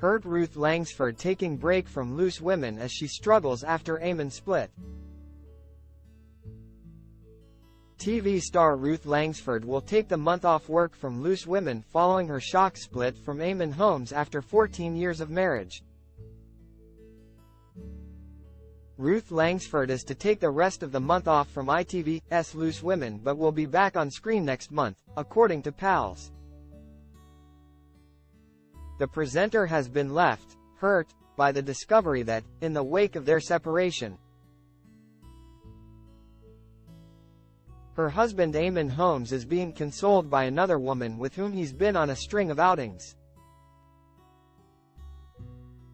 hurt Ruth Langsford taking break from Loose Women as she struggles after Eamonn split. TV star Ruth Langsford will take the month off work from Loose Women following her shock split from Eamonn Holmes after 14 years of marriage. Ruth Langsford is to take the rest of the month off from ITV's Loose Women but will be back on screen next month, according to pals. The presenter has been left hurt by the discovery that, in the wake of their separation, her husband Eamonn Holmes is being consoled by another woman with whom he's been on a string of outings.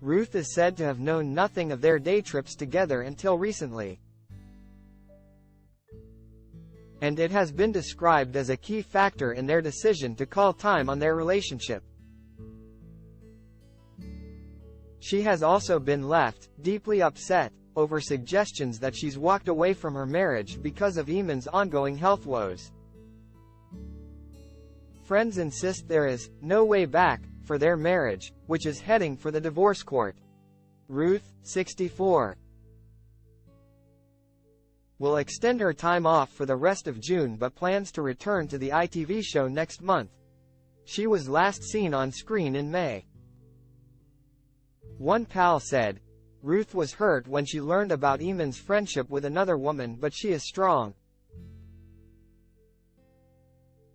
Ruth is said to have known nothing of their day trips together until recently, and it has been described as a key factor in their decision to call time on their relationship. She has also been left deeply upset over suggestions that she's walked away from her marriage because of Eamonn's ongoing health woes. Friends insist there is no way back for their marriage, which is heading for the divorce court. Ruth, 64, will extend her time off for the rest of June but plans to return to the ITV show next month. She was last seen on screen in May. One pal said, "Ruth was hurt when she learned about Eamonn's friendship with another woman, but she is strong.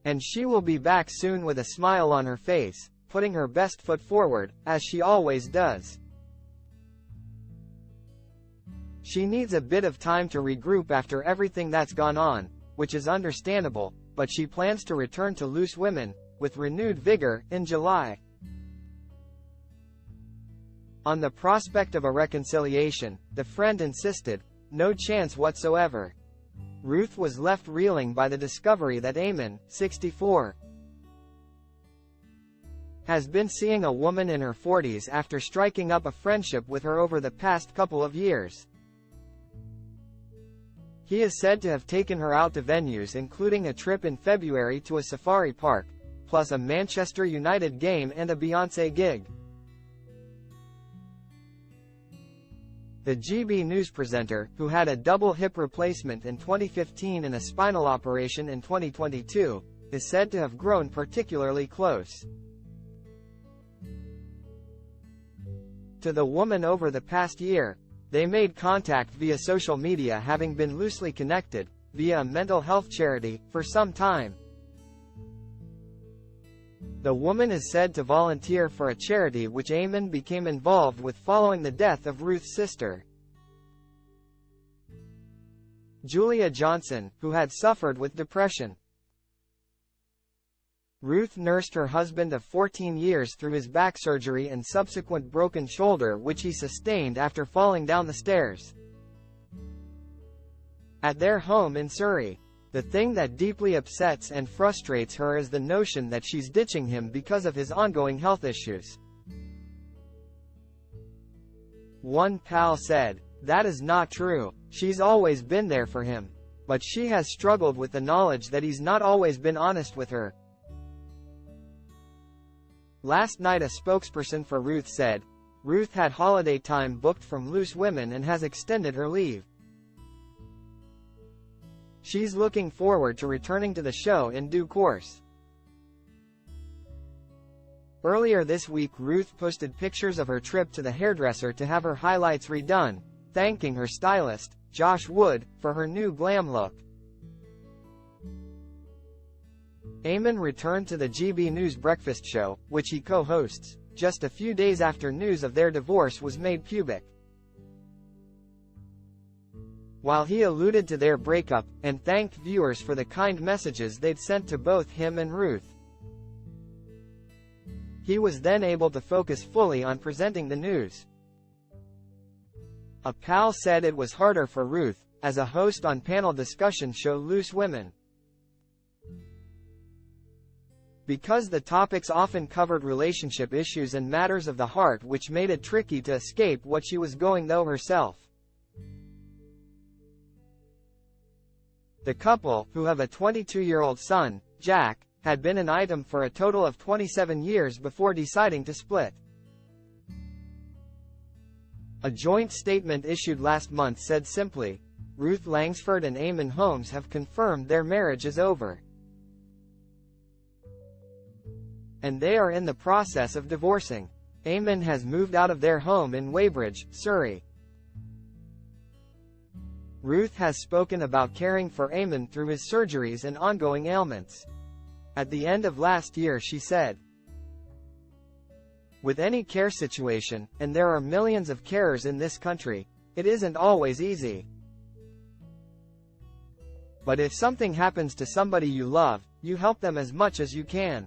And she will be back soon with a smile on her face, putting her best foot forward, as she always does. She needs a bit of time to regroup after everything that's gone on, which is understandable, but she plans to return to Loose Women, with renewed vigor, in July." On the prospect of a reconciliation, the friend insisted, "No chance whatsoever." Ruth was left reeling by the discovery that Eamonn, 64, has been seeing a woman in her 40s after striking up a friendship with her over the past couple of years. He is said to have taken her out to venues including a trip in February to a safari park, plus a Manchester United game and a Beyoncé gig. The GB News presenter, who had a double hip replacement in 2015 and a spinal operation in 2022, is said to have grown particularly close to the woman over the past year. They made contact via social media, having been loosely connected, via a mental health charity, for some time. The woman is said to volunteer for a charity which Eamonn became involved with following the death of Ruth's sister, Julia Johnson, who had suffered with depression. Ruth nursed her husband of 14 years through his back surgery and subsequent broken shoulder which he sustained after falling down the stairs at their home in Surrey. The thing that deeply upsets and frustrates her is the notion that she's ditching him because of his ongoing health issues. One pal said, "That is not true. She's always been there for him. But she has struggled with the knowledge that he's not always been honest with her." Last night a spokesperson for Ruth said, Ruth had holiday time booked from Loose Women and has extended her leave. She's looking forward to returning to the show in due course. Earlier this week Ruth posted pictures of her trip to the hairdresser to have her highlights redone, thanking her stylist, Josh Wood, for her new glam look. Eamonn returned to the GB News Breakfast Show, which he co-hosts, just a few days after news of their divorce was made public. While he alluded to their breakup, and thanked viewers for the kind messages they'd sent to both him and Ruth, he was then able to focus fully on presenting the news. A pal said it was harder for Ruth, as a host on panel discussion show Loose Women, because the topics often covered relationship issues and matters of the heart, which made it tricky to escape what she was going through herself. The couple, who have a 22-year-old son, Jack, had been an item for a total of 27 years before deciding to split. A joint statement issued last month said simply, Ruth Langsford and Eamonn Holmes have confirmed their marriage is over, and they are in the process of divorcing. Eamonn has moved out of their home in Weybridge, Surrey. Ruth has spoken about caring for Eamonn through his surgeries and ongoing ailments. At the end of last year she said, with any care situation, and there are millions of carers in this country, it isn't always easy. But if something happens to somebody you love, you help them as much as you can.